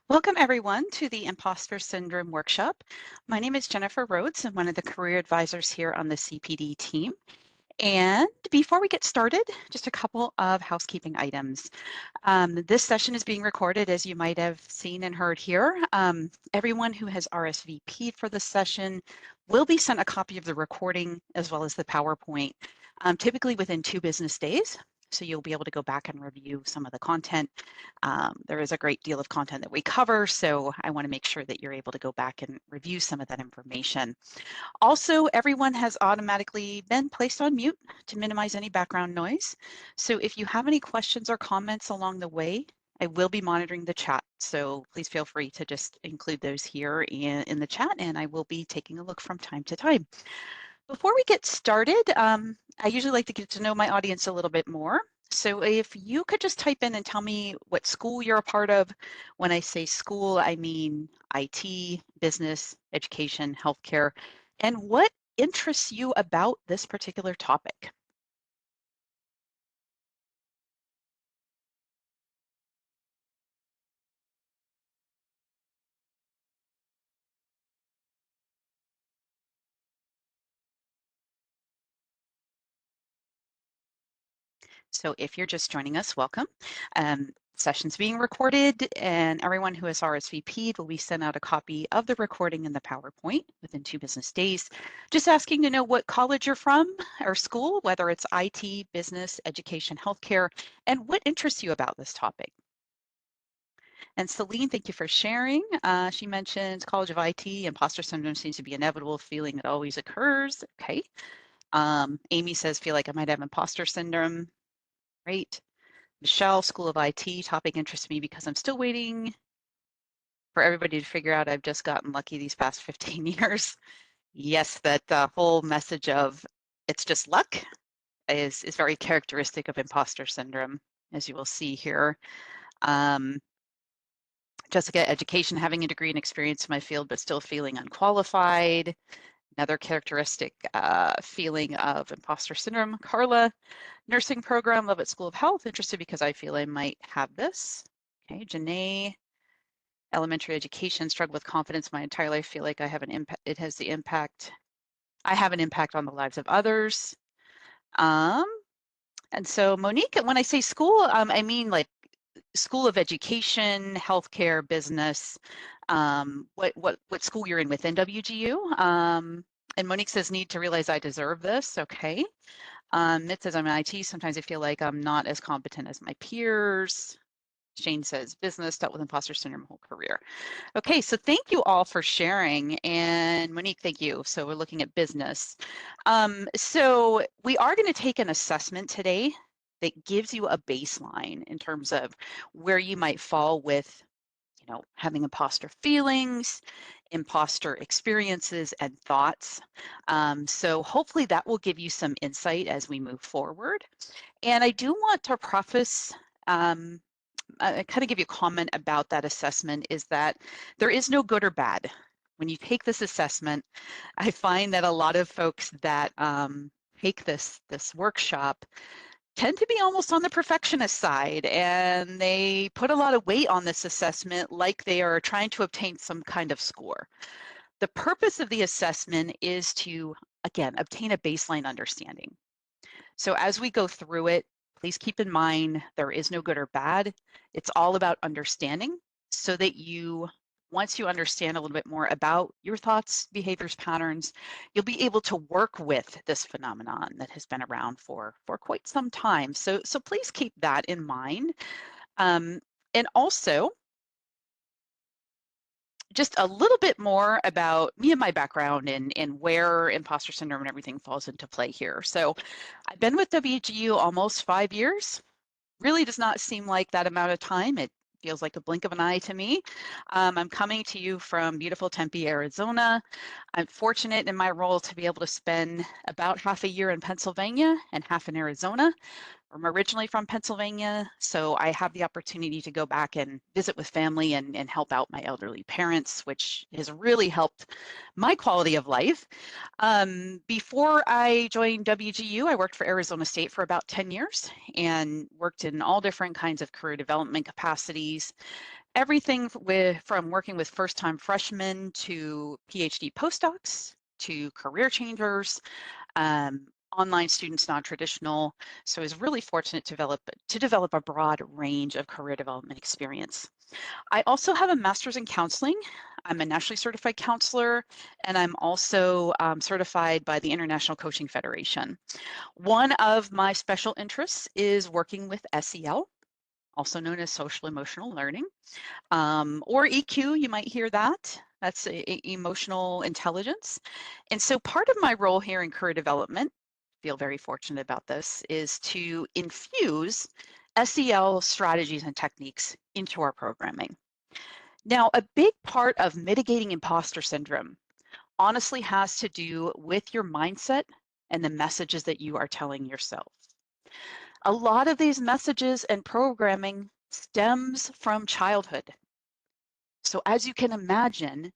Welcome everyone to the Imposter Syndrome workshop. My name is Jennifer Rhodes. I'm one of the career advisors here on the CPD team. And before we get started, just a couple of housekeeping items. This session is being recorded, as you might have seen and heard here. Everyone who has RSVP'd for this session will be sent a copy of the recording as well as the PowerPoint, typically within 2 business days. So you'll be able to go back and review some of the content. There is a great deal of content that we cover, so I want to make sure that you're able to go back and review some of that information. Also, everyone has automatically been placed on mute to minimize any background noise. So if you have any questions or comments along the way, I will be monitoring the chat. So please feel free to just include those here in the chat, and I will be taking a look from time to time. Before we get started, I usually like to get to know my audience a little bit more. So if you could just type in and tell me what school you're a part of. When I say school, I mean IT, business, education, healthcare, and what interests you about this particular topic. So if you're just joining us, welcome. Session's being recorded, and everyone who has RSVP'd will be sent out a copy of the recording and the PowerPoint within 2 business days. Just asking to know what college you're from or school, whether it's IT, business, education, healthcare, and what interests you about this topic. And Celine, thank you for sharing. She mentioned College of IT, imposter syndrome seems to be an inevitable feeling that always occurs. Okay. Amy says, feel like I might have imposter syndrome. Great. Michelle, School of IT, topic interests me because I'm still waiting for everybody to figure out I've just gotten lucky these past 15 years. Yes, that whole message of it's just luck is very characteristic of imposter syndrome, as you will see here. Jessica, education, having a degree and experience in my field, but still feeling unqualified. Another characteristic feeling of imposter syndrome. Carla, nursing program, love at School of Health, interested because I feel I might have this. Okay, Janae, elementary education, struggle with confidence my entire life, feel like I have an impact, it has the impact, I have an impact on the lives of others. And so Monique, when I say school, I mean like School of Education, Healthcare, Business, what school you're in within WGU. And Monique says, need to realize I deserve this. Okay. It says, I'm in IT. Sometimes I feel like I'm not as competent as my peers. Shane says, business, dealt with imposter syndrome whole career. Okay, so thank you all for sharing. And Monique, thank you. So we're looking at business. So we are going to take an assessment today that gives you a baseline in terms of where you might fall with, having imposter feelings, imposter experiences, and thoughts. So hopefully that will give you some insight as we move forward. And I do want to preface I kind of give you a comment about that assessment is that there is no good or bad. When you take this assessment, I find that a lot of folks that take this workshop tend to be almost on the perfectionist side, and they put a lot of weight on this assessment like they are trying to obtain some kind of score. The purpose of the assessment is to, again, obtain a baseline understanding. So as we go through it, please keep in mind there is no good or bad. It's all about understanding so that once you understand a little bit more about your thoughts, behaviors, patterns, you'll be able to work with this phenomenon that has been around for quite some time. So please keep that in mind. And also, just a little bit more about me and my background and where imposter syndrome and everything falls into play here. So I've been with WGU almost 5 years. Really does not seem like that amount of time. It feels like a blink of an eye to me. I'm coming to you from beautiful Tempe, Arizona. I'm fortunate in my role to be able to spend about half a year in Pennsylvania and half in Arizona. I'm originally from Pennsylvania, so I have the opportunity to go back and visit with family and help out my elderly parents, which has really helped my quality of life. Before I joined WGU, I worked for Arizona State for about 10 years and worked in all different kinds of career development capacities. everything from working with first-time freshmen to PhD postdocs to career changers, online students, non-traditional. So I was really fortunate to develop a broad range of career development experience. I also have a master's in counseling. I'm a nationally certified counselor, and I'm also certified by the International Coaching Federation. One of my special interests is working with SEL, also known as social emotional learning, or EQ, you might hear that. That's emotional intelligence. And so part of my role here in career development, feel very fortunate about this, is to infuse SEL strategies and techniques into our programming. Now, a big part of mitigating imposter syndrome honestly has to do with your mindset and the messages that you are telling yourself. A lot of these messages and programming stems from childhood. So as you can imagine,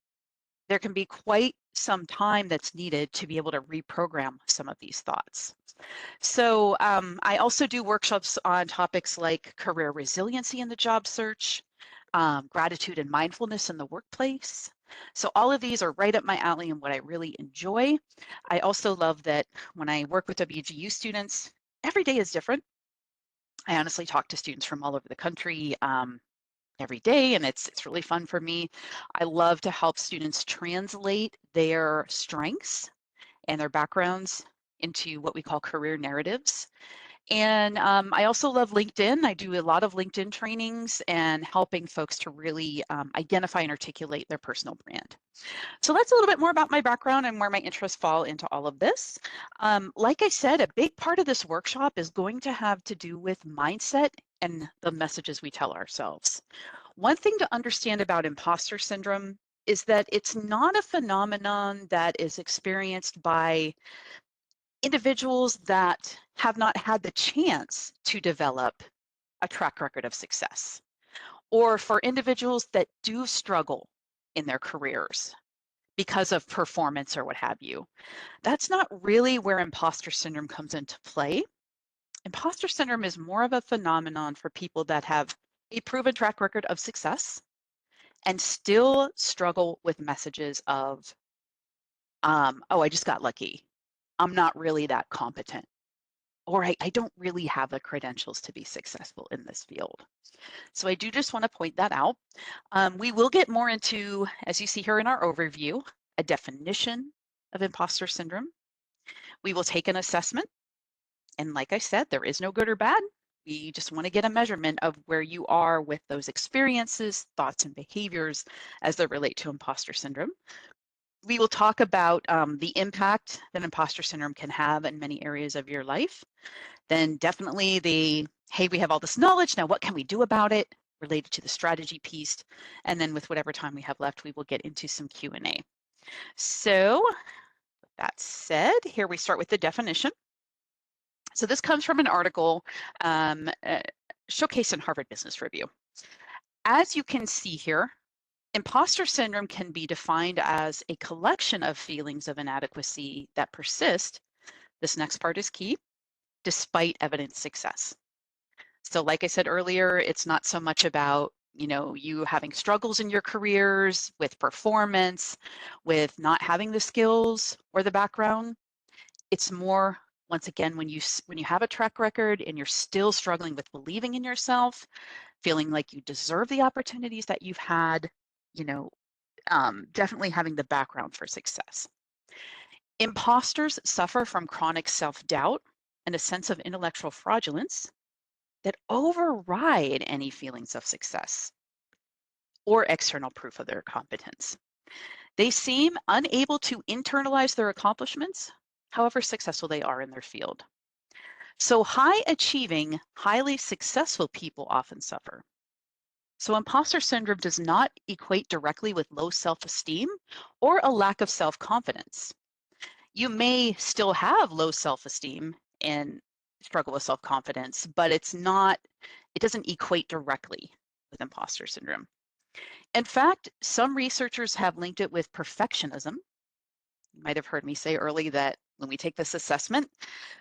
there can be quite some time that's needed to be able to reprogram some of these thoughts. So I also do workshops on topics like career resiliency in the job search, gratitude and mindfulness in the workplace. So all of these are right up my alley and what I really enjoy. I also love that when I work with WGU students, every day is different. I honestly talk to students from all over the country every day, and it's really fun for me. I love to help students translate their strengths and their backgrounds into what we call career narratives. And I also love LinkedIn. I do a lot of LinkedIn trainings and helping folks to really identify and articulate their personal brand. So that's a little bit more about my background and where my interests fall into all of this. Like I said, a big part of this workshop is going to have to do with mindset and the messages we tell ourselves. One thing to understand about imposter syndrome is that it's not a phenomenon that is experienced by individuals that have not had the chance to develop a track record of success, or for individuals that do struggle in their careers because of performance or what have you. That's not really where imposter syndrome comes into play. Imposter syndrome is more of a phenomenon for people that have a proven track record of success and still struggle with messages of, oh, I just got lucky. I'm not really that competent. Or I don't really have the credentials to be successful in this field. So I do just want to point that out. We will get more into, as you see here in our overview, a definition of imposter syndrome. We will take an assessment. And like I said, there is no good or bad. We just want to get a measurement of where you are with those experiences, thoughts, and behaviors as they relate to imposter syndrome. We will talk about the impact that imposter syndrome can have in many areas of your life. Then definitely hey, we have all this knowledge, now what can we do about it, related to the strategy piece. And then with whatever time we have left, we will get into some Q&A. So with that said, here we start with the definition. So this comes from an article showcased in Harvard Business Review. As you can see here, imposter syndrome can be defined as a collection of feelings of inadequacy that persist. This next part is key, despite evident success. So like I said earlier, it's not so much about, you having struggles in your careers with performance, with not having the skills or the background. It's more, once again, when you have a track record and you're still struggling with believing in yourself, feeling like you deserve the opportunities that you've had, definitely having the background for success. Imposters suffer from chronic self-doubt and a sense of intellectual fraudulence that override any feelings of success or external proof of their competence. They seem unable to internalize their accomplishments, however successful they are in their field. So high achieving, highly successful people often suffer. So imposter syndrome does not equate directly with low self-esteem or a lack of self-confidence. You may still have low self-esteem and struggle with self-confidence, but it doesn't equate directly with imposter syndrome. In fact, some researchers have linked it with perfectionism. You might have heard me say early that when we take this assessment,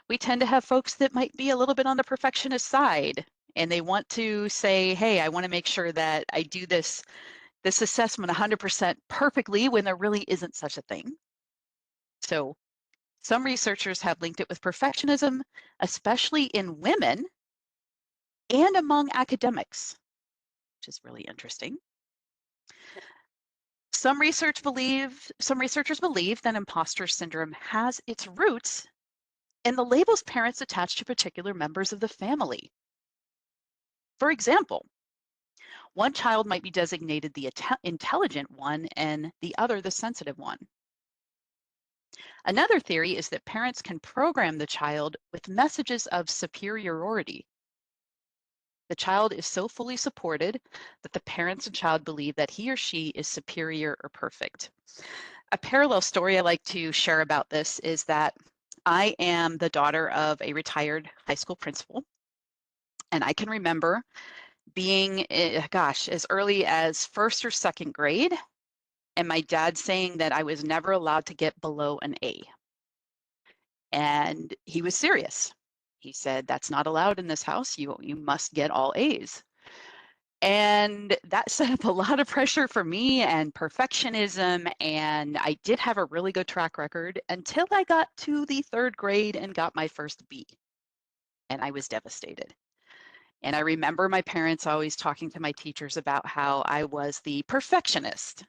we tend to have folks that might be a little bit on the perfectionist side. and they want to say, hey, I want to make sure that I do this assessment 100% perfectly when there really isn't such a thing. So some researchers have linked it with perfectionism, especially in women and among academics, which is really interesting. Some researchers believe that imposter syndrome has its roots in the labels parents attach to particular members of the family. For example, one child might be designated the intelligent one and the other the sensitive one. Another theory is that parents can program the child with messages of superiority. The child is so fully supported that the parents and child believe that he or she is superior or perfect. A parallel story I like to share about this is that I am the daughter of a retired high school principal, and I can remember being, gosh, as early as first or second grade, and my dad saying that I was never allowed to get below an A. And he was serious. He said, that's not allowed in this house. You must get all A's. And that set up a lot of pressure for me and perfectionism. And I did have a really good track record until I got to the third grade and got my first B. And I was devastated. And I remember my parents always talking to my teachers about how I was the perfectionist.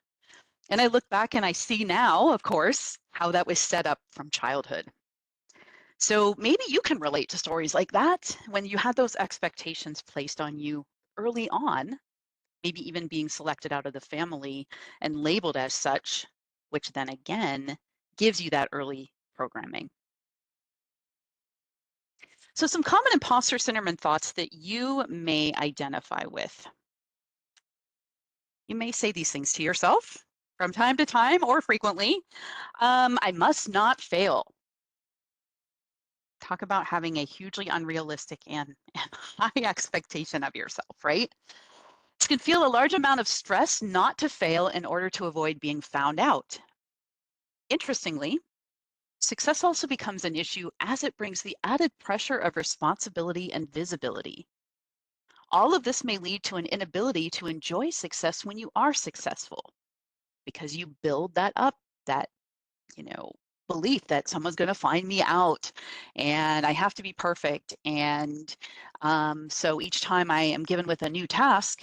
And I look back and I see now, of course, how that was set up from childhood. So maybe you can relate to stories like that when you had those expectations placed on you early on, maybe even being selected out of the family and labeled as such, which then again gives you that early programming. So some common imposter syndrome and thoughts that you may identify with. You may say these things to yourself from time to time or frequently. I must not fail. Talk about having a hugely unrealistic and high expectation of yourself, right? This can feel a large amount of stress not to fail in order to avoid being found out. Interestingly, success also becomes an issue as it brings the added pressure of responsibility and visibility. All of this may lead to an inability to enjoy success when you are successful because you build that up, that, belief that someone's going to find me out and I have to be perfect. And so each time I am given with a new task,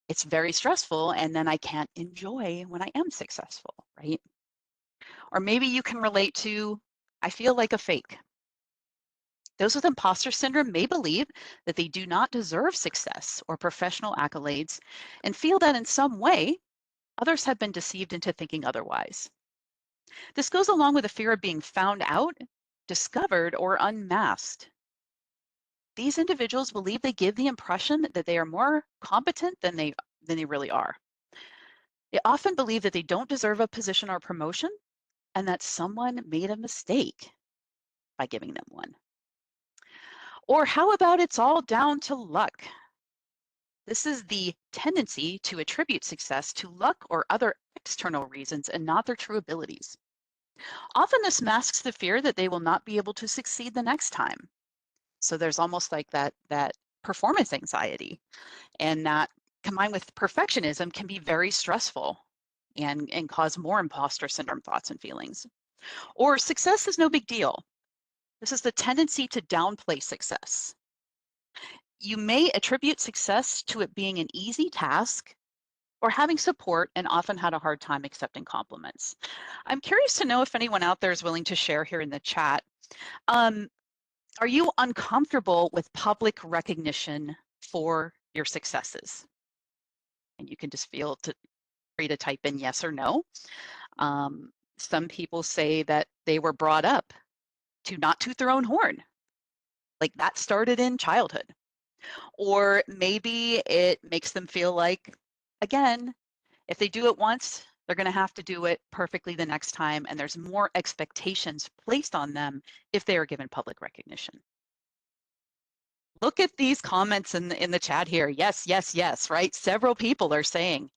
it's very stressful and then I can't enjoy when I am successful, right? Or maybe you can relate to, I feel like a fake. Those with imposter syndrome may believe that they do not deserve success or professional accolades and feel that in some way, others have been deceived into thinking otherwise. This goes along with a fear of being found out, discovered, or unmasked. These individuals believe they give the impression that they are more competent than they really are. They often believe that they don't deserve a position or promotion and that someone made a mistake by giving them one. Or how about it's all down to luck? This is the tendency to attribute success to luck or other external reasons and not their true abilities. Often this masks the fear that they will not be able to succeed the next time. So there's almost like that performance anxiety, and that combined with perfectionism can be very stressful and cause more imposter syndrome thoughts and feelings. Or success is no big deal. This is the tendency to downplay success. You may attribute success to it being an easy task or having support and often had a hard time accepting compliments. I'm curious to know if anyone out there is willing to share here in the chat. Um, are you uncomfortable with public recognition for your successes? And you can just feel free to type in yes or no. Some people say that they were brought up to not toot their own horn. Like that started in childhood. Or maybe it makes them feel like, again, if they do it once, they're going to have to do it perfectly the next time. And there's more expectations placed on them if they are given public recognition. Look at these comments in the chat here. Yes, yes, yes, right? Several people are saying,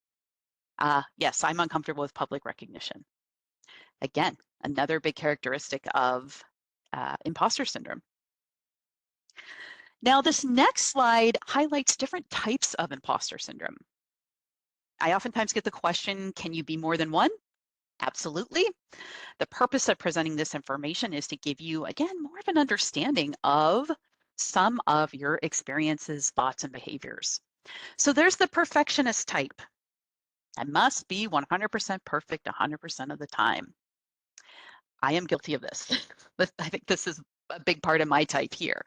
yes, I'm uncomfortable with public recognition. Again, another big characteristic of imposter syndrome. Now, this next slide highlights different types of imposter syndrome. I oftentimes get the question, can you be more than one? Absolutely. The purpose of presenting this information is to give you, again, more of an understanding of some of your experiences, thoughts, and behaviors. So there's the perfectionist type. I must be 100% perfect 100% of the time. I am guilty of this. I think this is a big part of my type here.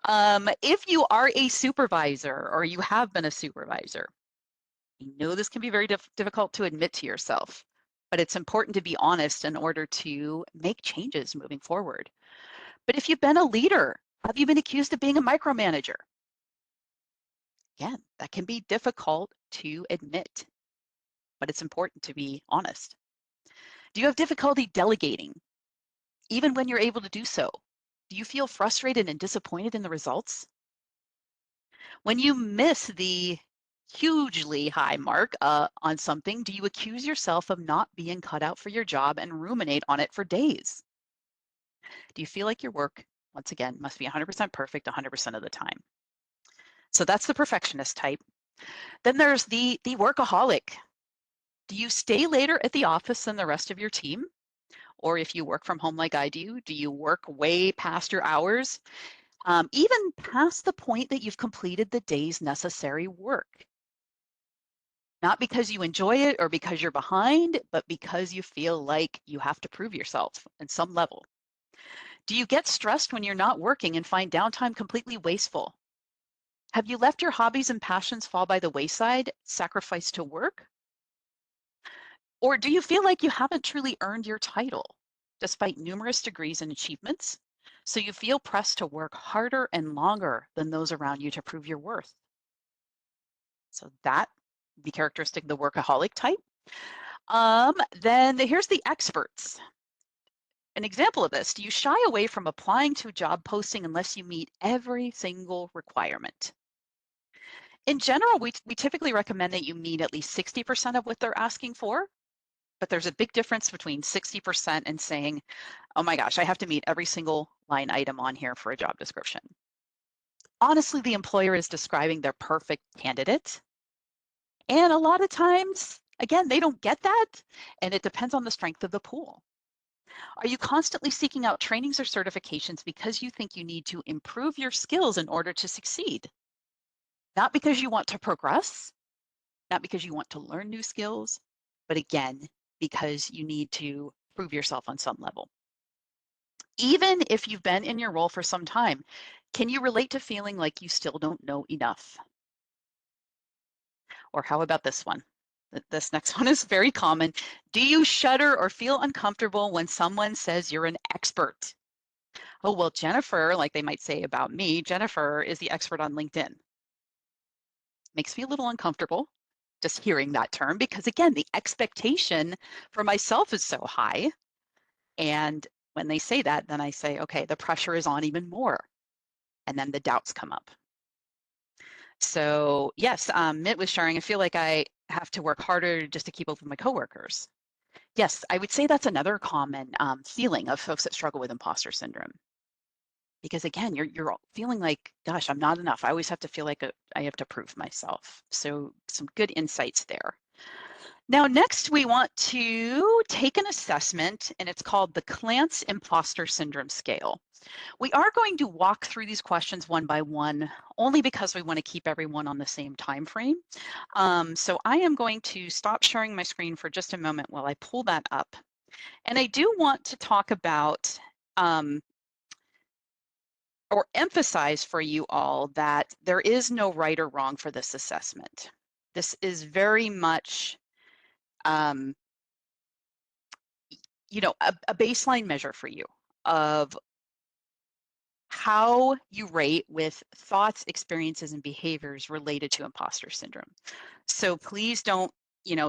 If you are a supervisor or you have been a supervisor, you know this can be very difficult to admit to yourself, but it's important to be honest in order to make changes moving forward. But if you've been a leader, have you been accused of being a micromanager? Again, that can be difficult to admit, but it's important to be honest. Do you have difficulty delegating, even when you're able to do so? Do you feel frustrated and disappointed in the results? When you miss the hugely high mark on something, do you accuse yourself of not being cut out for your job and ruminate on it for days? Do you feel like your work, once again, must be 100% perfect 100% of the time? So that's the perfectionist type. Then there's the workaholic. Do you stay later at the office than the rest of your team? Or if you work from home like I do you work way past your hours, even past the point that you've completed the day's necessary work? Not because you enjoy it or because you're behind, but because you feel like you have to prove yourself in some level. Do you get stressed when you're not working and find downtime completely wasteful? Have you let your hobbies and passions fall by the wayside, sacrificed to work? Or do you feel like you haven't truly earned your title, despite numerous degrees and achievements? So you feel pressed to work harder and longer than those around you to prove your worth. So that be characteristic of the workaholic type. Then here's the experts. An example of this, do you shy away from applying to a job posting unless you meet every single requirement? In general, we typically recommend that you meet at least 60% of what they're asking for, but there's a big difference between 60% and saying, oh my gosh, I have to meet every single line item on here for a job description. Honestly, the employer is describing their perfect candidate. And a lot of times, again, they don't get that, and it depends on the strength of the pool. Are you constantly seeking out trainings or certifications because you think you need to improve your skills in order to succeed? Not because you want to progress, not because you want to learn new skills, but again, because you need to prove yourself on some level. Even if you've been in your role for some time, can you relate to feeling like you still don't know enough? Or how about this one? This next one is very common. Do you shudder or feel uncomfortable when someone says you're an expert? Oh, well, Jennifer, like they might say about me, Jennifer is the expert on LinkedIn. Makes me a little uncomfortable just hearing that term because, again, the expectation for myself is so high. And when they say that, then I say, okay, the pressure is on even more. And then the doubts come up. So yes, Mitt was sharing, I feel like I have to work harder just to keep up with my coworkers. Yes, I would say that's another common feeling of folks that struggle with imposter syndrome. Because again, you're feeling like, gosh, I'm not enough. I always have to feel like I have to prove myself. So some good insights there. Now, next we want to take an assessment, and it's called the Clance Imposter Syndrome Scale. We are going to walk through these questions one by one, only because we want to keep everyone on the same time frame. So I am going to stop sharing my screen for just a moment while I pull that up. And I do want to talk about or emphasize for you all that there is no right or wrong for this assessment. This is very much, a baseline measure for you of how you rate with thoughts, experiences, and behaviors related to imposter syndrome. So please don't,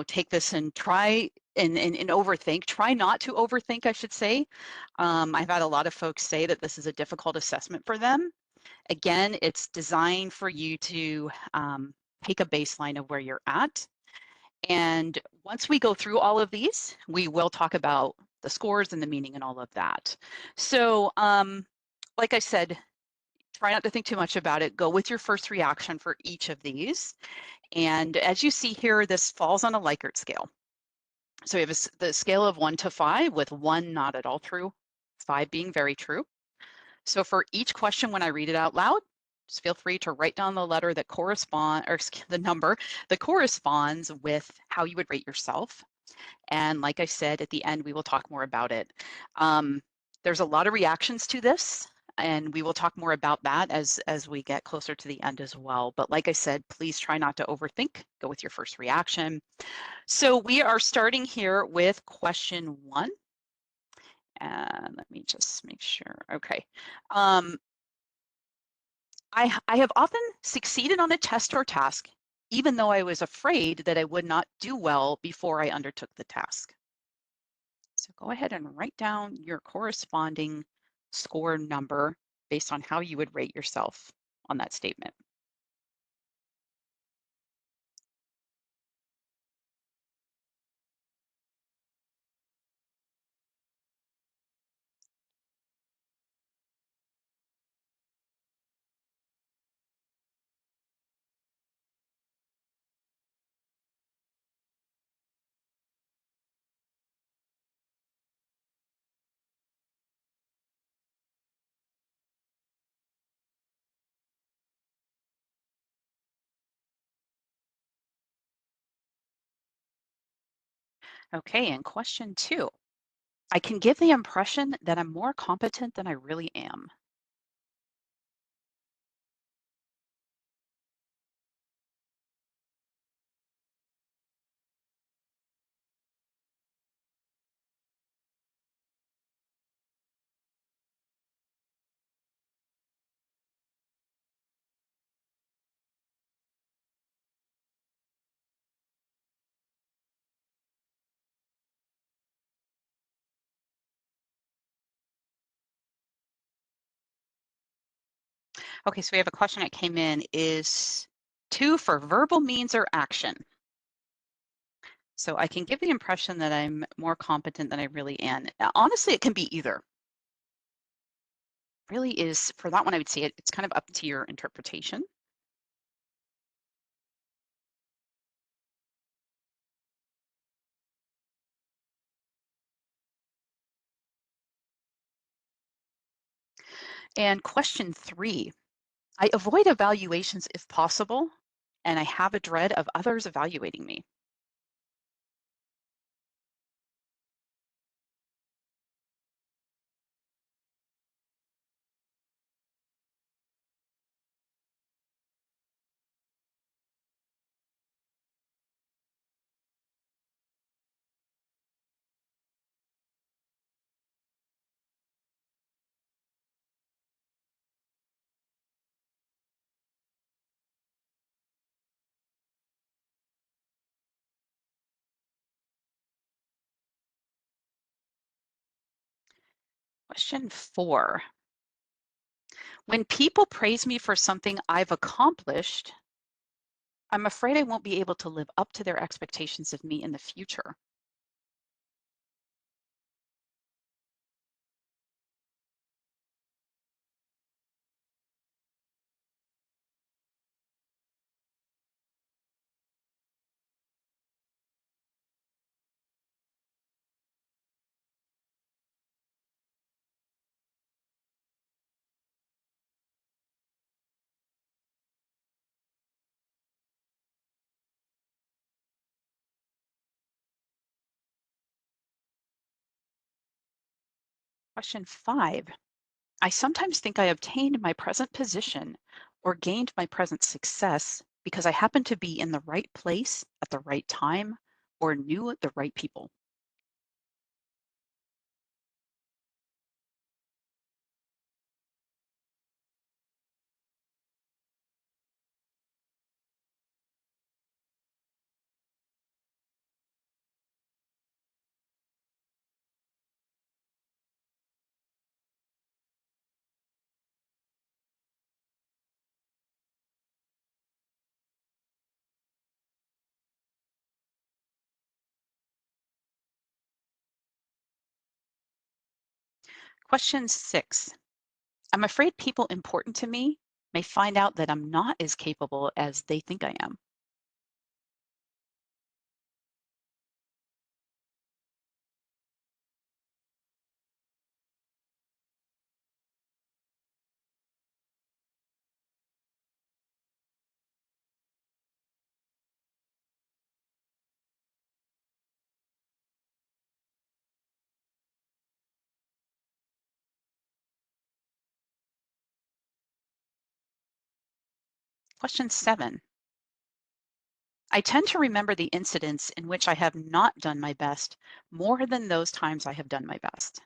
take this and try and overthink. Try not to overthink, I should say. I've had a lot of folks say that this is a difficult assessment for them. Again, it's designed for you to take a baseline of where you're at. And once we go through all of these, we will talk about the scores and the meaning and all of that. So like I said, try not to think too much about it. Go with your first reaction for each of these. And as you see here, this falls on a Likert scale. So we have the scale of 1 to 5, with 1 not at all true, 5 being very true. So for each question, when I read it out loud, just feel free to write down the letter that the number that corresponds with how you would rate yourself. And like I said, at the end, we will talk more about it. There's a lot of reactions to this, and we will talk more about that as we get closer to the end as well. But like I said, please try not to overthink. Go with your first reaction. So we are starting here with question 1. And let me just make sure. Okay. I have often succeeded on a test or task, even though I was afraid that I would not do well before I undertook the task. So go ahead and write down your corresponding score number based on how you would rate yourself on that statement. Okay, and question 2. I can give the impression that I'm more competent than I really am. Okay, so we have a question that came in. Is 2 for verbal means or action? So I can give the impression that I'm more competent than I really am. Honestly, it can be either. Really is, for that one, I would say it's kind of up to your interpretation. And question 3, I avoid evaluations if possible, and I have a dread of others evaluating me. Question 4, when people praise me for something I've accomplished, I'm afraid I won't be able to live up to their expectations of me in the future. Question 5, I sometimes think I obtained my present position or gained my present success because I happened to be in the right place at the right time or knew the right people. Question 6, I'm afraid people important to me may find out that I'm not as capable as they think I am. Question 7. I tend to remember the incidents in which I have not done my best more than those times I have done my best.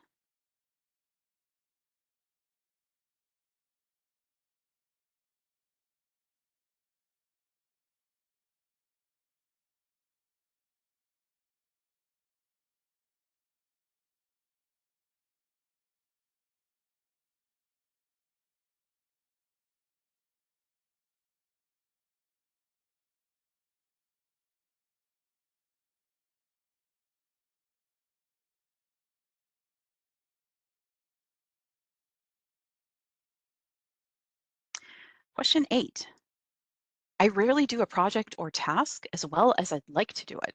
Question 8. I rarely do a project or task as well as I'd like to do it.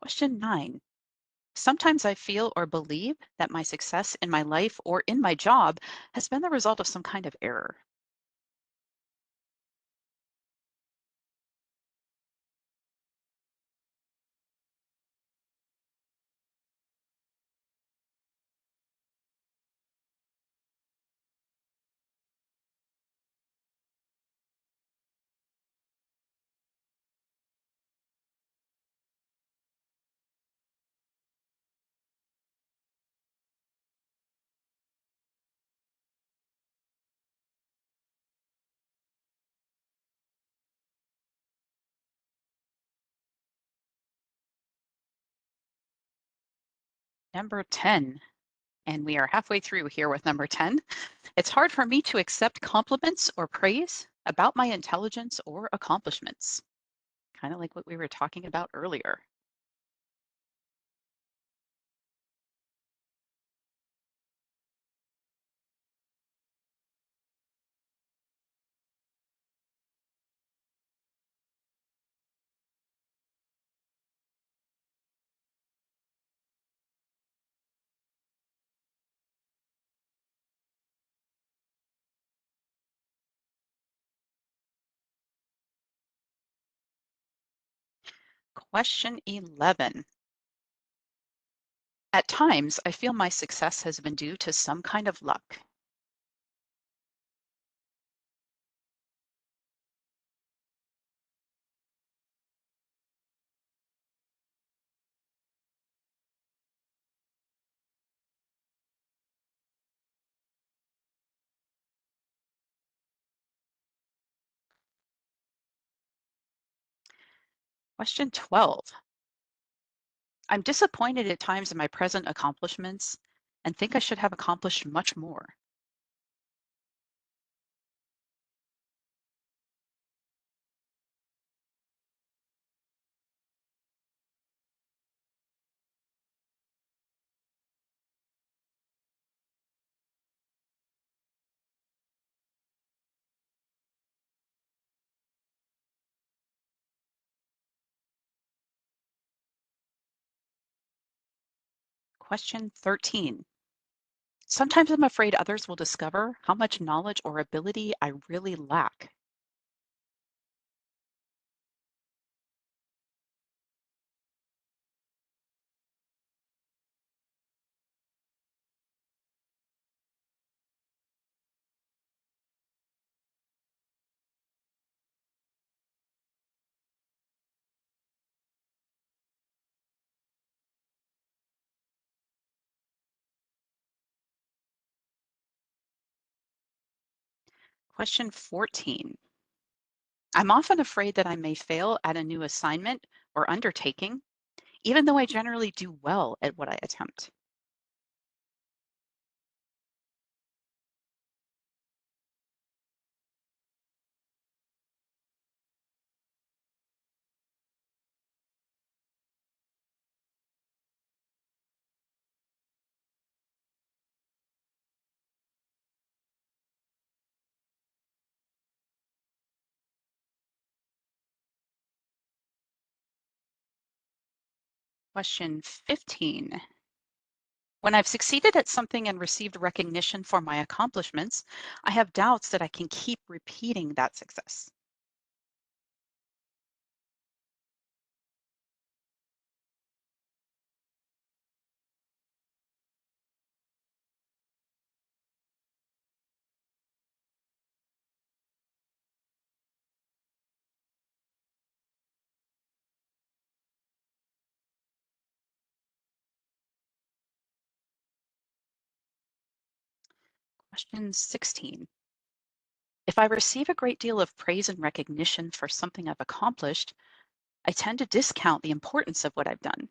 Question 9. Sometimes I feel or believe that my success in my life or in my job has been the result of some kind of error. Number 10, and we are halfway through here with number 10. It's hard for me to accept compliments or praise about my intelligence or accomplishments, kind of like what we were talking about earlier. Question 11. At times, I feel my success has been due to some kind of luck. Question 12. I'm disappointed at times in my present accomplishments and think I should have accomplished much more. Question 13. Sometimes I'm afraid others will discover how much knowledge or ability I really lack. Question 14. I'm often afraid that I may fail at a new assignment or undertaking, even though I generally do well at what I attempt. Question 15. When I've succeeded at something and received recognition for my accomplishments, I have doubts that I can keep repeating that success. Question 16. If I receive a great deal of praise and recognition for something I've accomplished, I tend to discount the importance of what I've done.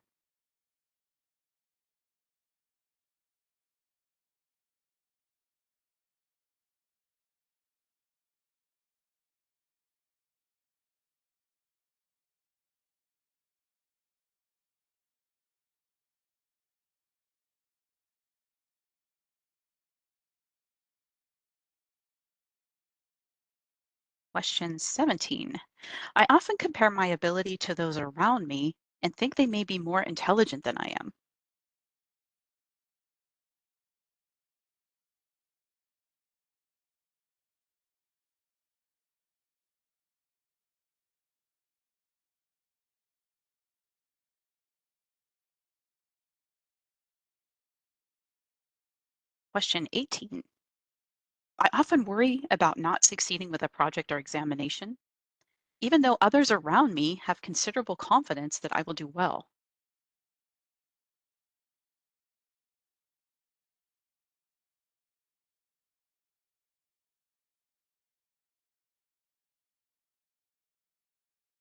Question 17. I often compare my ability to those around me and think they may be more intelligent than I am. Question 18. I often worry about not succeeding with a project or examination, even though others around me have considerable confidence that I will do well.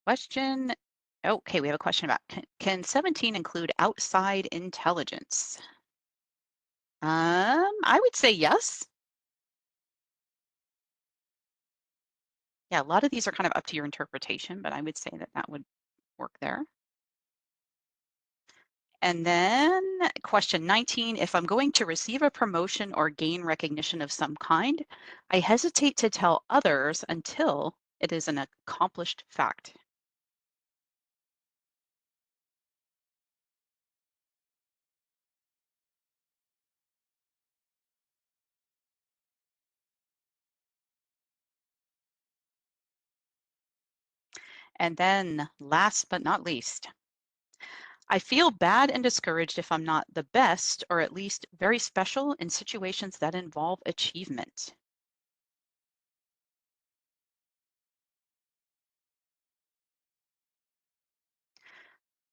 Question, okay, we have a question about can 17 include outside intelligence? I would say yes. Yeah, a lot of these are kind of up to your interpretation, but I would say that that would work there. And then question 19, if I'm going to receive a promotion or gain recognition of some kind, I hesitate to tell others until it is an accomplished fact. And then last but not least, I feel bad and discouraged if I'm not the best or at least very special in situations that involve achievement.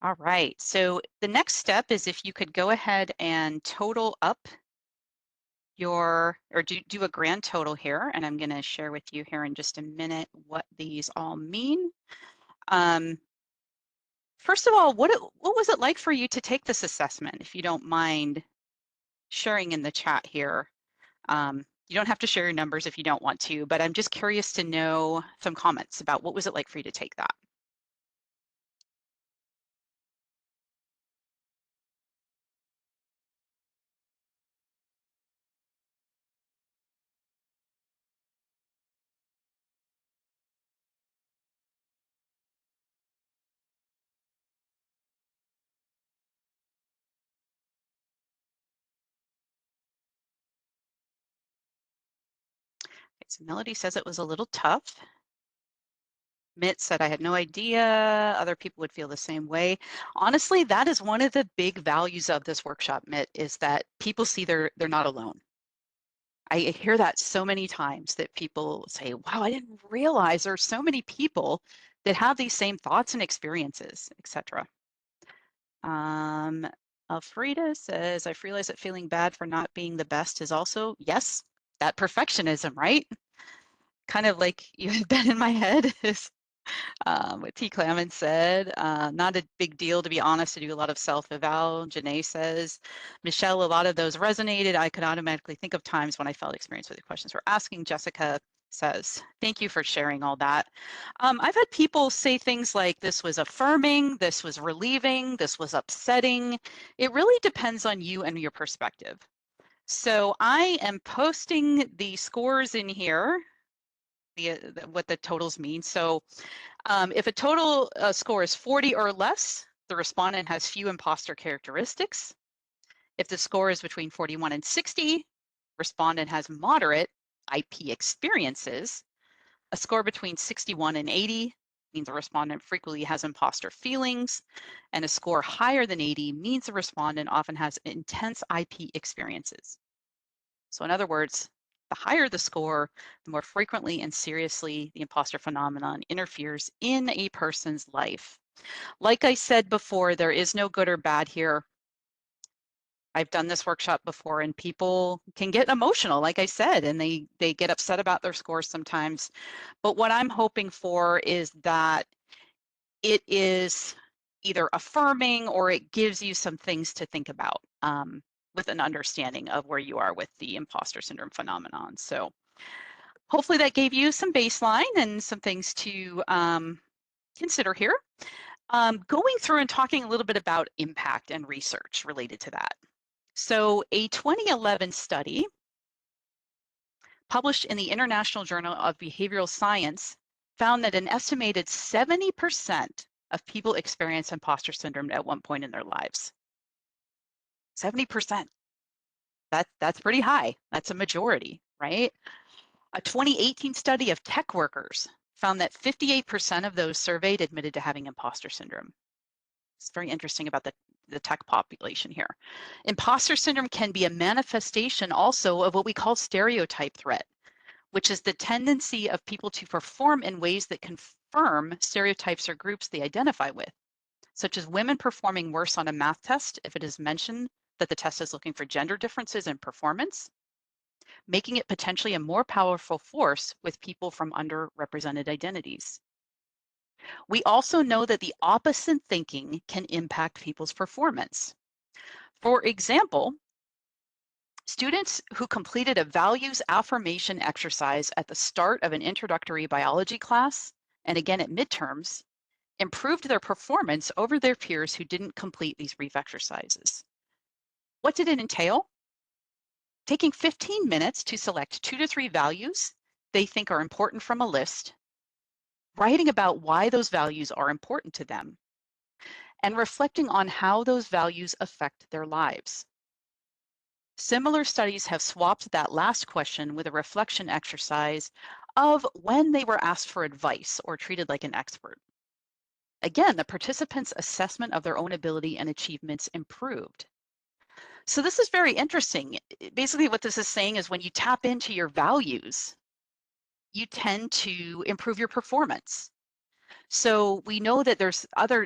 All right, so the next step is if you could go ahead and total up or do a grand total here, and I'm going to share with you here in just a minute what these all mean. Um, First of all, what was it like for you to take this assessment? If you don't mind sharing in the chat here. You don't have to share your numbers if you don't want to, but I'm just curious to know some comments about what was it like for you to take that? Okay, so Melody says it was a little tough. Mitt said I had no idea. Other people would feel the same way. Honestly, that is one of the big values of this workshop, Mitt, is that people see they're not alone. I hear that so many times that people say, wow, I didn't realize there's so many people that have these same thoughts and experiences, etc. Alfreda says, I realize that feeling bad for not being the best is also, yes, that perfectionism, right? kind of like you had been in my head is what T. Clement said. Not a big deal, to be honest, to do a lot of self-eval. Janae says, Michelle, a lot of those resonated. I could automatically think of times when I felt experienced with the questions we're asking. Jessica says, thank you for sharing all that. I've had people say things like, this was affirming, this was relieving, this was upsetting. It really depends on you and your perspective. So I am posting the scores in here, what the totals mean. So if a total score is 40 or less, the respondent has few imposter characteristics. If the score is between 41 and 60, respondent has moderate IP experiences. A score between 61 and 80 means the respondent frequently has imposter feelings, and a score higher than 80 means the respondent often has intense IP experiences. So in other words, the higher the score, the more frequently and seriously the imposter phenomenon interferes in a person's life. Like I said before, there is no good or bad here. I've done this workshop before and people can get emotional, like I said, and they get upset about their scores sometimes. But what I'm hoping for is that it is either affirming or it gives you some things to think about with an understanding of where you are with the imposter syndrome phenomenon. So hopefully that gave you some baseline and some things to consider here. Going through and talking a little bit about impact and research related to that. So a 2011 study published in the International Journal of Behavioral Science found that an estimated 70% of people experience imposter syndrome at one point in their lives. 70%. That's pretty high. That's a majority, right? A 2018 study of tech workers found that 58% of those surveyed admitted to having imposter syndrome. It's very interesting about the tech population here. Imposter syndrome can be a manifestation also of what we call stereotype threat, which is the tendency of people to perform in ways that confirm stereotypes or groups they identify with, such as women performing worse on a math test if it is mentioned that the test is looking for gender differences in performance, making it potentially a more powerful force with people from underrepresented identities. We also know that the opposite thinking can impact people's performance. For example, students who completed a values affirmation exercise at the start of an introductory biology class, and again at midterms, improved their performance over their peers who didn't complete these brief exercises. What did it entail? Taking 15 minutes to select 2 to 3 values they think are important from a list, writing about why those values are important to them, and reflecting on how those values affect their lives. Similar studies have swapped that last question with a reflection exercise of when they were asked for advice or treated like an expert. Again, the participants' assessment of their own ability and achievements improved. So this is very interesting. Basically, what this is saying is when you tap into your values, you tend to improve your performance. So we know that there's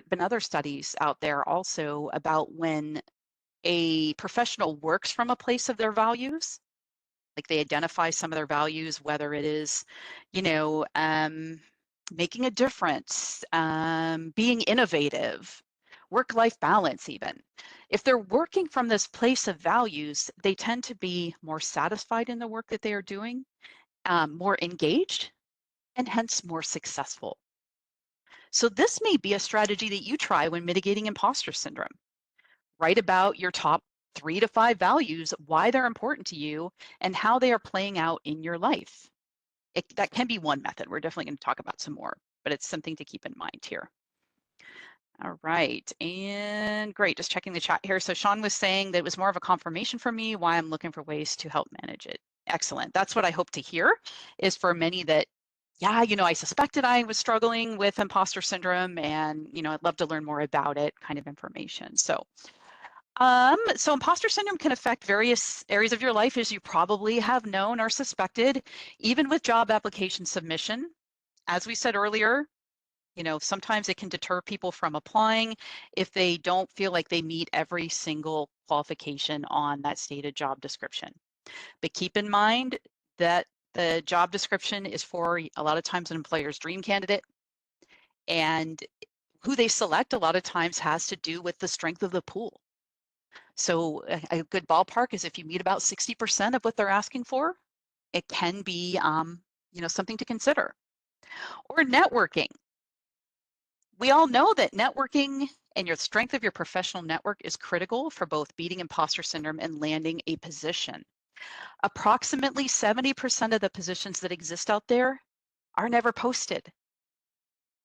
been other studies out there also about when a professional works from a place of their values, like they identify some of their values, whether it is, you know, making a difference, being innovative, work-life balance even. If they're working from this place of values, they tend to be more satisfied in the work that they are doing, more engaged, and hence more successful. So this may be a strategy that you try when mitigating imposter syndrome. Write about your top 3 to 5 values, why they're important to you, and how they are playing out in your life. That can be one method. We're definitely going to talk about some more, but it's something to keep in mind here. All right, and great, just checking the chat here. So Sean was saying that it was more of a confirmation for me why I'm looking for ways to help manage it. Excellent. That's what I hope to hear, is for many that, yeah, you know, I suspected I was struggling with imposter syndrome and, you know, I'd love to learn more about it kind of information. So imposter syndrome can affect various areas of your life, as you probably have known or suspected, even with job application submission. As we said earlier, you know, sometimes it can deter people from applying if they don't feel like they meet every single qualification on that stated job description. But keep in mind that The job description is for a lot of times an employer's dream candidate, and who they select a lot of times has to do with the strength of the pool. So a good ballpark is if you meet about 60% of what they're asking for, it can be something to consider. Or networking. We all know that networking and your strength of your professional network is critical for both beating imposter syndrome and landing a position. Approximately 70% of the positions that exist out there are never posted.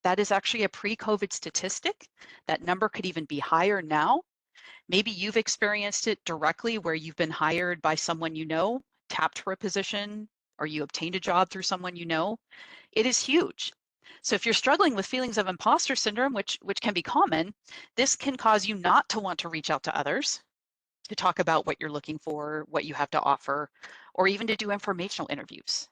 That is actually a pre-COVID statistic. That number could even be higher now. Maybe you've experienced it directly where you've been hired by someone you know, tapped for a position, or you obtained a job through someone you know. It is huge. So if you're struggling with feelings of imposter syndrome, which can be common, this can cause you not to want to reach out to others to talk about what you're looking for, what you have to offer, or even to do informational interviews.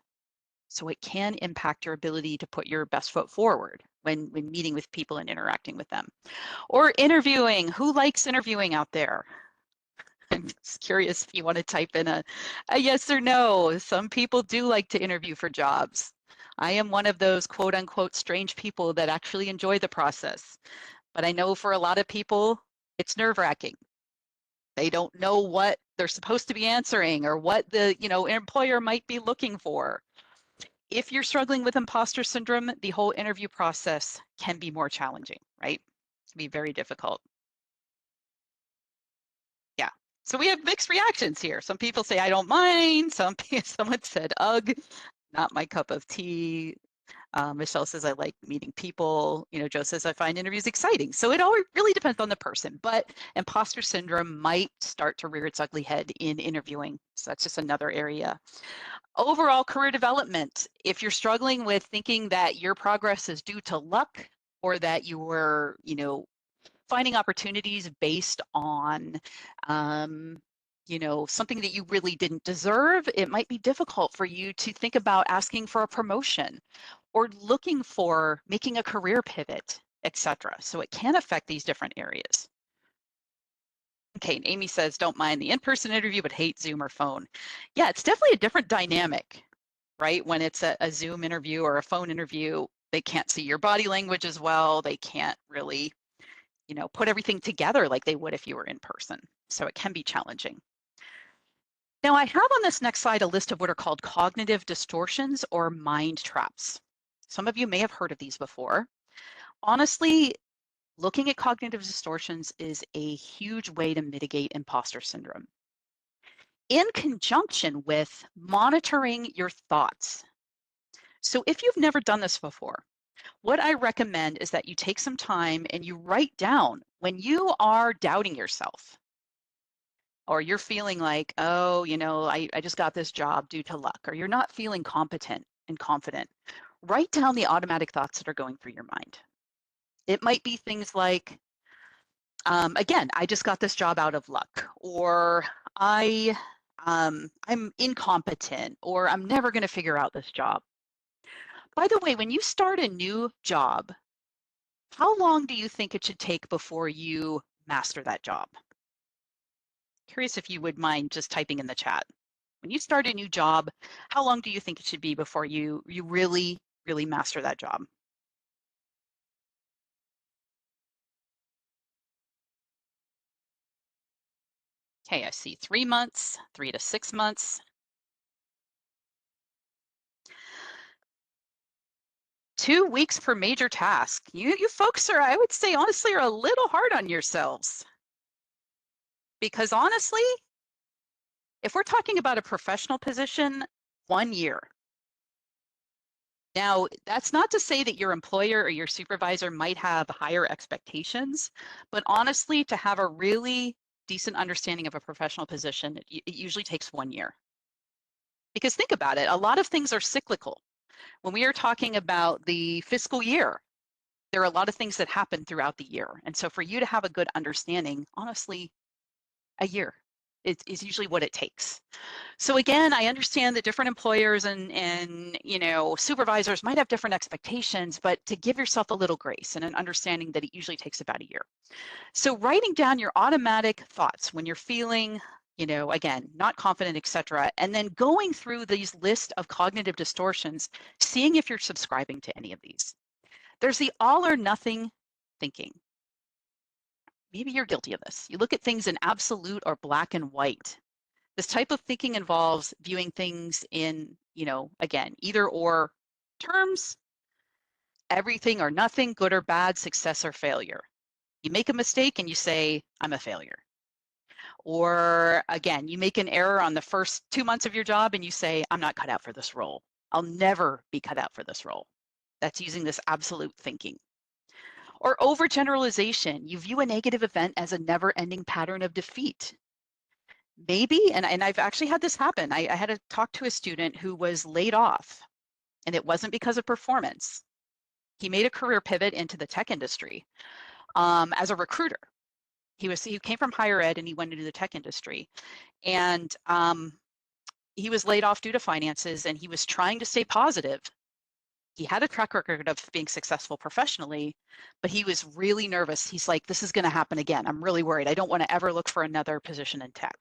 So it can impact your ability to put your best foot forward when meeting with people and interacting with them. Or interviewing. Who likes interviewing out there? I'm just curious if you want to type in a yes or no. Some people do like to interview for jobs. I am one of those quote unquote strange people that actually enjoy the process. But I know for a lot of people, it's nerve-wracking. They don't know what they're supposed to be answering or what the employer might be looking for. If you're struggling with imposter syndrome, the whole interview process can be more challenging, right? It can be very difficult. Yeah. So we have mixed reactions here. Some people say, I don't mind. Someone said, ugh, not my cup of tea. Michelle says, I like meeting people. Joe says, I find interviews exciting. So it all really depends on the person, but imposter syndrome might start to rear its ugly head in interviewing. So that's just another area. Overall career development. If you're struggling with thinking that your progress is due to luck or that you were, finding opportunities based on, something that you really didn't deserve, it might be difficult for you to think about asking for a promotion or looking for making a career pivot, etc. So it can affect these different areas. Okay, and Amy says, don't mind the in-person interview, but hate Zoom or phone. Yeah, it's definitely a different dynamic, right? When it's a Zoom interview or a phone interview, they can't see your body language as well. They can't really, put everything together like they would if you were in person. So it can be challenging. Now I have on this next slide a list of what are called cognitive distortions or mind traps. Some of you may have heard of these before. Honestly, looking at cognitive distortions is a huge way to mitigate imposter syndrome. In conjunction with monitoring your thoughts. So if you've never done this before, what I recommend is that you take some time and you write down when you are doubting yourself or you're feeling like, oh, I just got this job due to luck, or you're not feeling competent and confident. Write down the automatic thoughts that are going through your mind. It might be things like, again, I just got this job out of luck, or I'm incompetent, or I'm never going to figure out this job. By the way, when you start a new job, how long do you think it should take before you master that job? Curious if you would mind just typing in the chat. When you start a new job, how long do you think it should be before you really, really master that job? Okay, I see 3 months, 3 to 6 months. 2 weeks per major task. You folks are, I would say, honestly, are a little hard on yourselves. Because honestly, if we're talking about a professional position, 1 year. Now, that's not to say that your employer or your supervisor might have higher expectations, but honestly, to have a really decent understanding of a professional position, it usually takes 1 year. Because think about it, a lot of things are cyclical. When we are talking about the fiscal year, there are a lot of things that happen throughout the year. And so for you to have a good understanding, honestly, a year is usually what it takes. So again, I understand that different employers and supervisors might have different expectations, but to give yourself a little grace and an understanding that it usually takes about a year. So writing down your automatic thoughts when you're feeling again, not confident, etc. And then going through these list of cognitive distortions, seeing if you're subscribing to any of these. There's the all or nothing thinking. Maybe you're guilty of this. You look at things in absolute or black and white. This type of thinking involves viewing things in, again, either or terms, everything or nothing, good or bad, success or failure. You make a mistake and you say, I'm a failure. Or again, you make an error on the first 2 months of your job and you say, I'm not cut out for this role. I'll never be cut out for this role. That's using this absolute thinking. Or overgeneralization. You view a negative event as a never-ending pattern of defeat. Maybe, and I've actually had this happen. I had to talk to a student who was laid off, and it wasn't because of performance. He made a career pivot into the tech industry as a recruiter. He came from higher ed and he went into the tech industry, and he was laid off due to finances, and he was trying to stay positive. He had a track record of being successful professionally, but he was really nervous. He's like, this is going to happen again. I'm really worried. I don't want to ever look for another position in tech.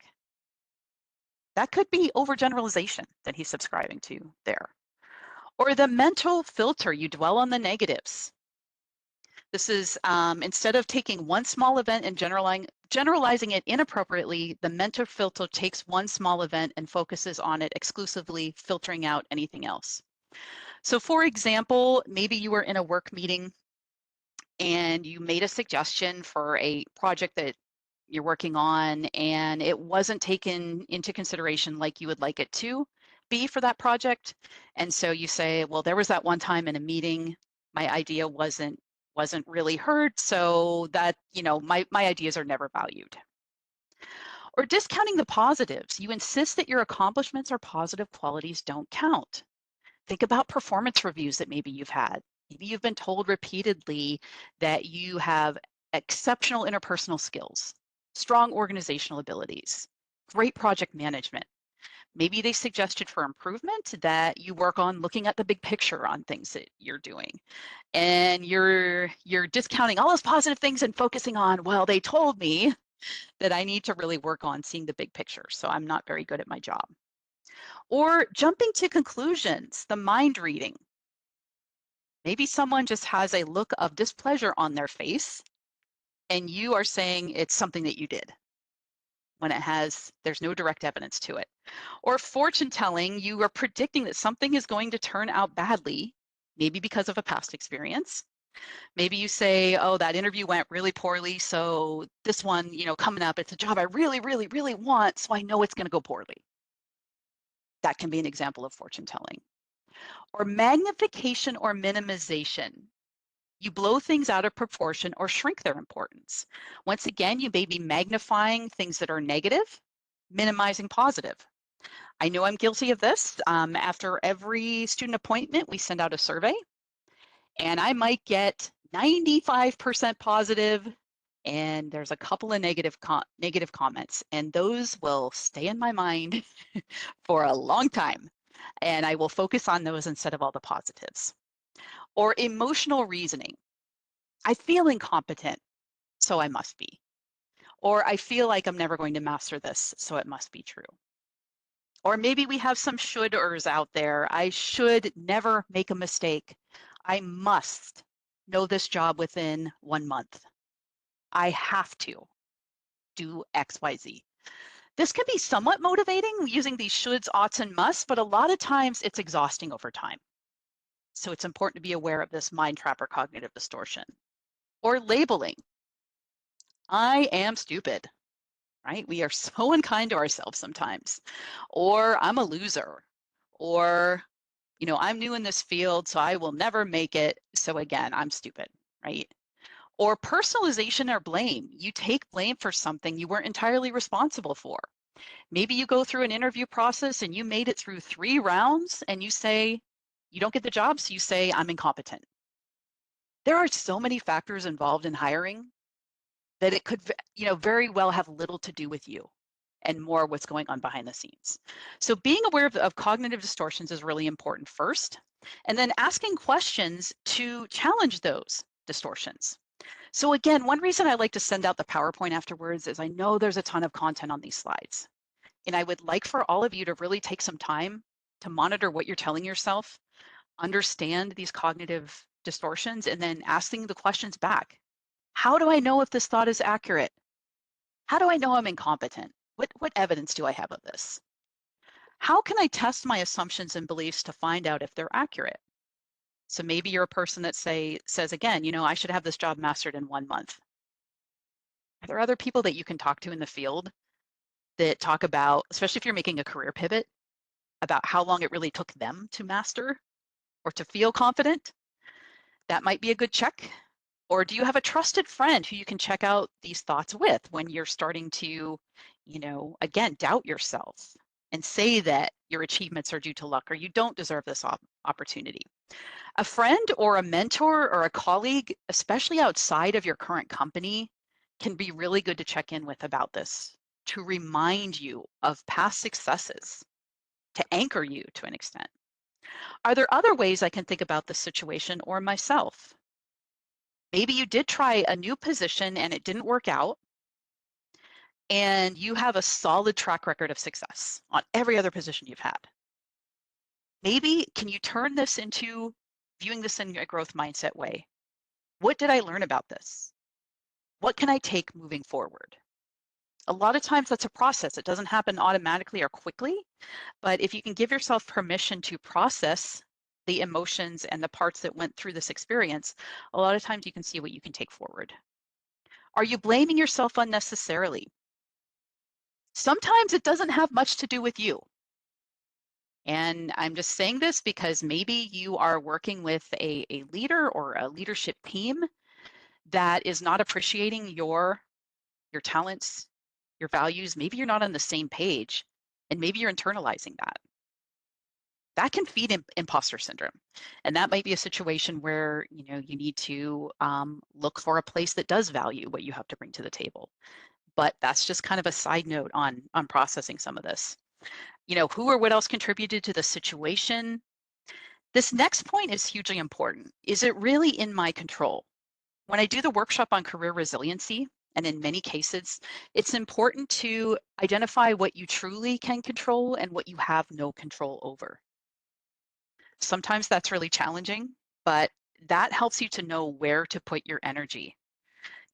That could be overgeneralization that he's subscribing to there. Or the mental filter, you dwell on the negatives. This is instead of taking one small event and generalizing it inappropriately, the mental filter takes one small event and focuses on it exclusively, filtering out anything else. So for example, maybe you were in a work meeting and you made a suggestion for a project that you're working on, and it wasn't taken into consideration like you would like it to be for that project. And so you say, well, there was that one time in a meeting, my idea wasn't really heard, so that, my ideas are never valued. Or discounting the positives. You insist that your accomplishments or positive qualities don't count. Think about performance reviews that maybe you've had. Maybe you've been told repeatedly that you have exceptional interpersonal skills, strong organizational abilities, great project management. Maybe they suggested for improvement that you work on looking at the big picture on things that you're doing. And you're discounting all those positive things and focusing on, well, they told me that I need to really work on seeing the big picture, so I'm not very good at my job. Or jumping to conclusions, the mind reading. Maybe someone just has a look of displeasure on their face and you are saying it's something that you did when there's no direct evidence to it. Or fortune telling, you are predicting that something is going to turn out badly, maybe because of a past experience. Maybe you say, oh, that interview went really poorly, so this one, coming up, it's a job I really, really, really want, so I know it's going to go poorly. That can be an example of fortune telling. Or magnification or minimization. You blow things out of proportion or shrink their importance. Once again, you may be magnifying things that are negative, minimizing positive. I know I'm guilty of this. After every student appointment, we send out a survey, and I might get 95% positive, and there's a couple of negative comments, and those will stay in my mind for a long time, and I will focus on those instead of all the positives. Or emotional reasoning. I feel incompetent, so I must be. Or I feel like I'm never going to master this, so it must be true. Or maybe we have some should-ers out there. I should never make a mistake. I must know this job within 1 month. I have to do X, Y, Z. This can be somewhat motivating using these shoulds, oughts, and musts, but a lot of times it's exhausting over time. So it's important to be aware of this mind trap or cognitive distortion. Or labeling. I am stupid, right? We are so unkind to ourselves sometimes. Or I'm a loser. Or, I'm new in this field, so I will never make it. So again, I'm stupid, right? Or personalization or blame. You take blame for something you weren't entirely responsible for. Maybe you go through an interview process and you made it through 3 rounds and you say, you don't get the job, so you say, I'm incompetent. There are so many factors involved in hiring that it could, very well have little to do with you and more what's going on behind the scenes. So being aware of cognitive distortions is really important first, and then asking questions to challenge those distortions. So again, one reason I like to send out the PowerPoint afterwards is I know there's a ton of content on these slides. And I would like for all of you to really take some time to monitor what you're telling yourself, understand these cognitive distortions, and then asking the questions back. How do I know if this thought is accurate? How do I know I'm incompetent? What evidence do I have of this? How can I test my assumptions and beliefs to find out if they're accurate? So maybe you're a person that says again, I should have this job mastered in 1 month. Are there other people that you can talk to in the field that talk about, especially if you're making a career pivot, about how long it really took them to master or to feel confident? That might be a good check. Or do you have a trusted friend who you can check out these thoughts with when you're starting to, again, doubt yourself and say that your achievements are due to luck or you don't deserve this opportunity? A friend or a mentor or a colleague, especially outside of your current company, can be really good to check in with about this, to remind you of past successes, to anchor you to an extent. Are there other ways I can think about the situation or myself? Maybe you did try a new position and it didn't work out, and you have a solid track record of success on every other position you've had. Maybe can you turn this into viewing this in a growth mindset way? What did I learn about this? What can I take moving forward? A lot of times that's a process. It doesn't happen automatically or quickly, but if you can give yourself permission to process the emotions and the parts that went through this experience, a lot of times you can see what you can take forward. Are you blaming yourself unnecessarily? Sometimes it doesn't have much to do with you. And I'm just saying this because maybe you are working with a leader or a leadership team that is not appreciating your talents, your values. Maybe you're not on the same page, and maybe you're internalizing that. That can feed imposter syndrome. And that might be a situation where you need to look for a place that does value what you have to bring to the table. But that's just kind of a side note on processing some of this. Who or what else contributed to the situation? This next point is hugely important. Is it really in my control? When I do the workshop on career resiliency, and in many cases, it's important to identify what you truly can control and what you have no control over. Sometimes that's really challenging, but that helps you to know where to put your energy.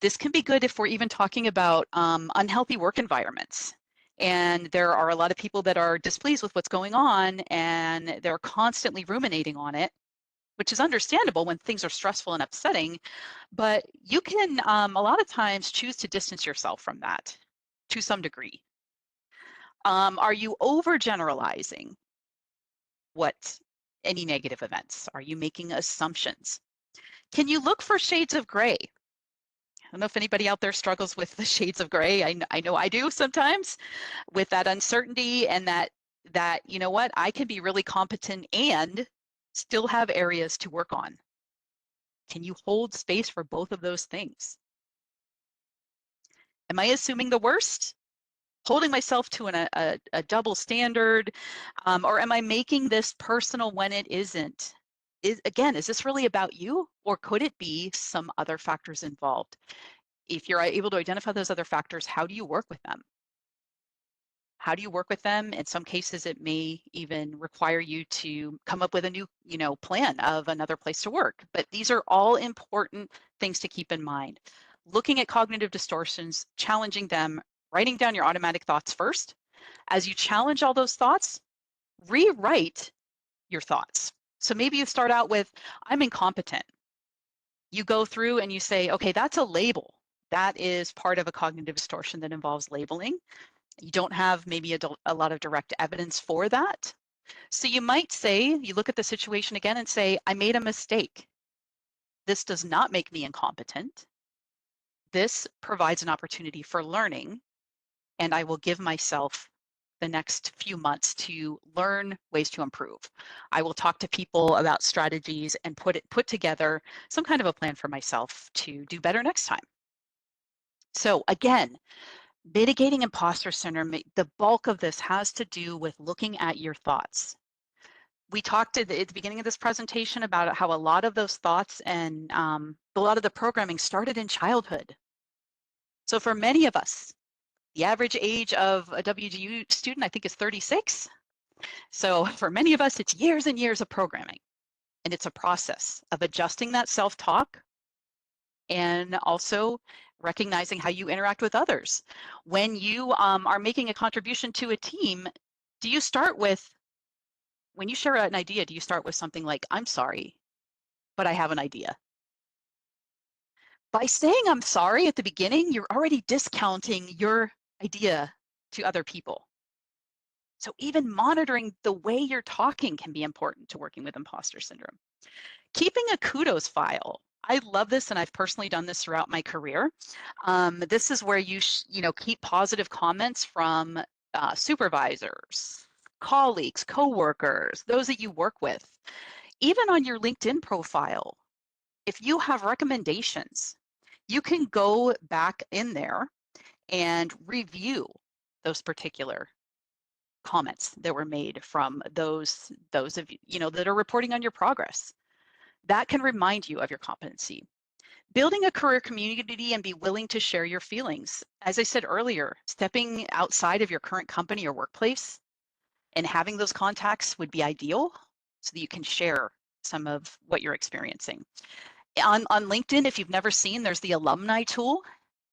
This can be good if we're even talking about unhealthy work environments. And there are a lot of people that are displeased with what's going on and they're constantly ruminating on it, which is understandable when things are stressful and upsetting. But you can, a lot of times, choose to distance yourself from that to some degree. Are you overgeneralizing any negative events? Are you making assumptions? Can you look for shades of gray? I don't know if anybody out there struggles with the shades of gray. I know I do sometimes with that uncertainty and that I can be really competent and still have areas to work on. Can you hold space for both of those things? Am I assuming the worst? Holding myself to a double standard? Or am I making this personal when it isn't? Is this really about you, or could it be some other factors involved? If you're able to identify those other factors, how do you work with them? How do you work with them? In some cases, it may even require you to come up with a new, plan of another place to work. But these are all important things to keep in mind. Looking at cognitive distortions, challenging them, writing down your automatic thoughts first. As you challenge all those thoughts, rewrite your thoughts. So maybe you start out with, I'm incompetent. You go through and you say, okay, that's a label. That is part of a cognitive distortion that involves labeling. You don't have maybe a lot of direct evidence for that. So you might say, you look at the situation again and say, I made a mistake. This does not make me incompetent. This provides an opportunity for learning, and I will give myself the next few months to learn ways to improve. I will talk to people about strategies and put together some kind of a plan for myself to do better next time. So again, mitigating imposter syndrome, the bulk of this has to do with looking at your thoughts. We talked at the beginning of this presentation about how a lot of those thoughts and a lot of the programming started in childhood. So for many of us, The average age of a WGU student, I think, is 36. So for many of us, it's years and years of programming. And it's a process of adjusting that self-talk and also recognizing how you interact with others. When you are making a contribution to a team, do you start with, when you share an idea, do you start with something like, I'm sorry, but I have an idea? By saying I'm sorry at the beginning, you're already discounting your idea to other people. So even monitoring the way you're talking can be important to working with imposter syndrome. Keeping a kudos file. I love this, and I've personally done this throughout my career. This is where you keep positive comments from supervisors, colleagues, coworkers, those that you work with. Even on your LinkedIn profile, if you have recommendations, you can go back in there and review those particular comments that were made from those of you that are reporting on your progress. That can remind you of your competency. Building a career community and be willing to share your feelings. As I said earlier, stepping outside of your current company or workplace and having those contacts would be ideal so that you can share some of what you're experiencing. On LinkedIn, if you've never seen, there's the alumni tool.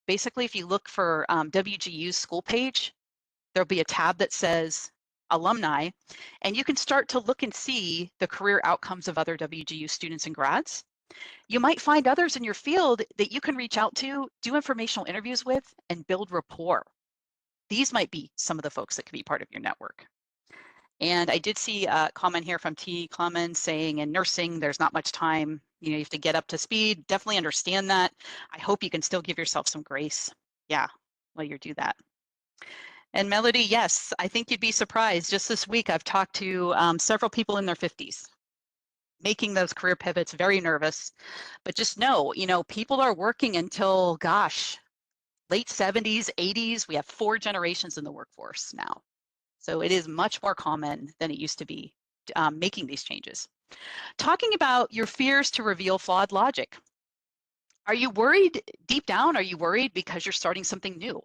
Basically, if you look for WGU's school page, there'll be a tab that says alumni, and you can start to look and see the career outcomes of other WGU students and grads. You might find others in your field that you can reach out to, do informational interviews with, and build rapport. These might be some of the folks that could be part of your network. And I did see a comment here from T. Clemens saying in nursing, there's not much time. You have to get up to speed. Definitely understand that. I hope you can still give yourself some grace. Yeah, while you do that. And Melody, yes, I think you'd be surprised. Just this week, I've talked to several people in their 50s, making those career pivots, very nervous. But just know, people are working until, gosh, late 70s, 80s. We have 4 generations in the workforce now. So it is much more common than it used to be making these changes. Talking about your fears to reveal flawed logic. Are you worried deep down? Are you worried because you're starting something new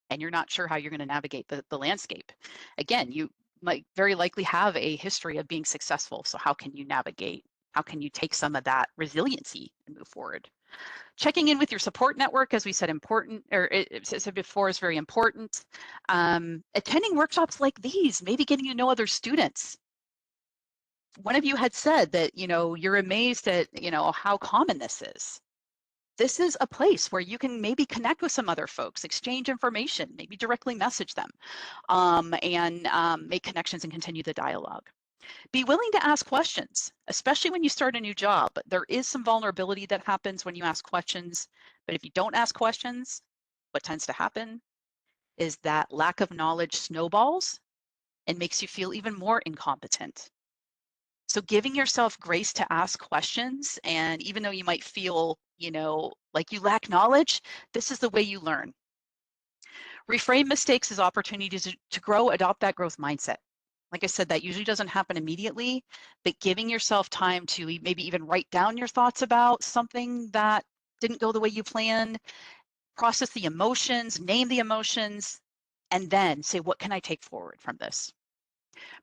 and you're not sure how you're going to navigate the landscape? Again, you might very likely have a history of being successful. So how can you navigate? How can you take some of that resiliency and move forward? Checking in with your support network, as we said, it said before, is very important. Attending workshops like these, maybe getting to know other students. One of you had said that, you're amazed at, how common this is. This is a place where you can maybe connect with some other folks, exchange information, maybe directly message them, and make connections and continue the dialogue. Be willing to ask questions, especially when you start a new job. There is some vulnerability that happens when you ask questions, but if you don't ask questions, what tends to happen is that lack of knowledge snowballs and makes you feel even more incompetent. So giving yourself grace to ask questions, and even though you might feel, like you lack knowledge, this is the way you learn. Reframe mistakes as opportunities to grow, adopt that growth mindset. Like I said, that usually doesn't happen immediately, but giving yourself time to maybe even write down your thoughts about something that didn't go the way you planned, process the emotions, name the emotions, and then say, what can I take forward from this?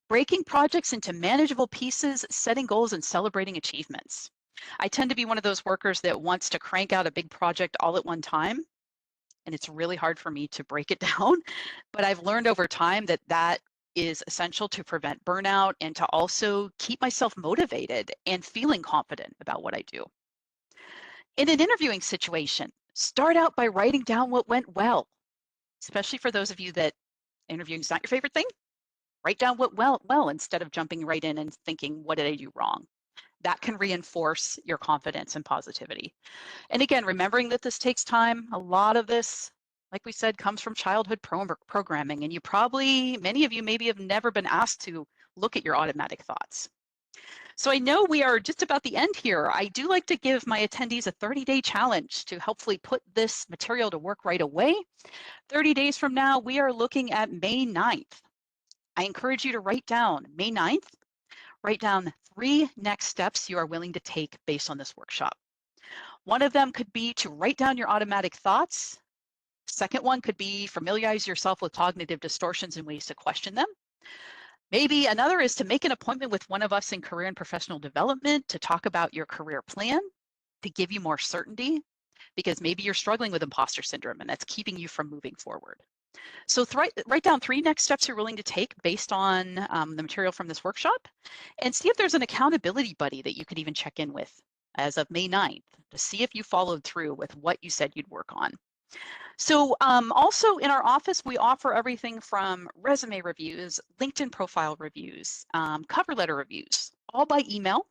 Breaking projects into manageable pieces, setting goals, and celebrating achievements. I tend to be one of those workers that wants to crank out a big project all at one time, and it's really hard for me to break it down. But I've learned over time that is essential to prevent burnout and to also keep myself motivated and feeling confident about what I do. In an interviewing situation, start out by writing down what went well, especially for those of you that interviewing is not your favorite thing. Write down what well instead of jumping right in and thinking, what did I do wrong? That can reinforce your confidence and positivity. And again, remembering that this takes time. A lot of this, like we said, comes from childhood programming. And many of you maybe have never been asked to look at your automatic thoughts. So I know we are just about the end here. I do like to give my attendees a 30-day challenge to hopefully put this material to work right away. 30 days from now, we are looking at May 9th. I encourage you to write down May 9th, write down 3 next steps you are willing to take based on this workshop. One of them could be to write down your automatic thoughts Second one could be familiarize yourself with cognitive distortions and ways to question them. Maybe another is to make an appointment with one of us in career and professional development to talk about your career plan, to give you more certainty, because maybe you're struggling with imposter syndrome and that's keeping you from moving forward. So write down 3 next steps you're willing to take based on the material from this workshop, and see if there's an accountability buddy that you could even check in with as of May 9th to see if you followed through with what you said you'd work on. So also in our office, we offer everything from resume reviews, LinkedIn profile reviews, cover letter reviews, all by email.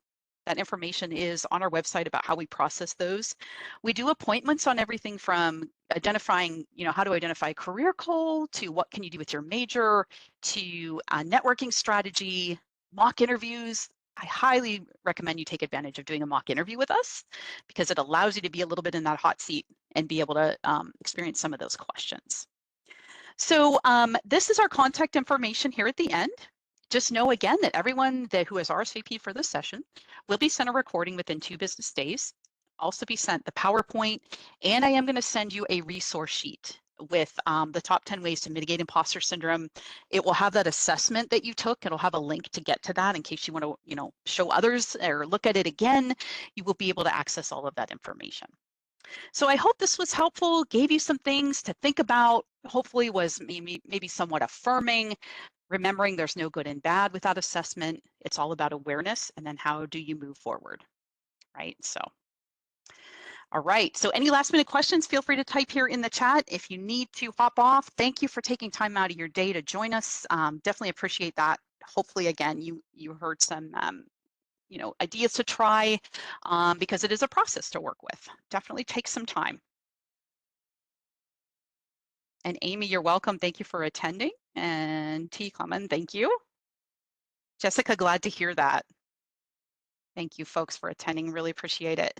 That information is on our website about how we process those. We do appointments on everything from identifying, how to identify a career goal, to what can you do with your major, to networking strategy, mock interviews. I highly recommend you take advantage of doing a mock interview with us because it allows you to be a little bit in that hot seat and be able to experience some of those questions. So this is our contact information here at the end. Just know again that everyone who has RSVP for this session will be sent a recording within 2 business days. Also be sent the PowerPoint, and I am going to send you a resource sheet with the top 10 ways to mitigate imposter syndrome. It will have that assessment that you took. It'll have a link to get to that in case you want to, show others or look at it again. You will be able to access all of that information. So I hope this was helpful, gave you some things to think about, hopefully was maybe somewhat affirming, remembering there's no good and bad without assessment. It's all about awareness, and then how do you move forward, right? So, all right. So any last minute questions, feel free to type here in the chat. If you need to hop off, thank you for taking time out of your day to join us. Definitely appreciate that. Hopefully, again, you heard some ideas to try because it is a process to work with. Definitely takes some time. And Amy, you're welcome. Thank you for attending. And T. Clement, thank you. Jessica, glad to hear that. Thank you folks for attending. Really appreciate it.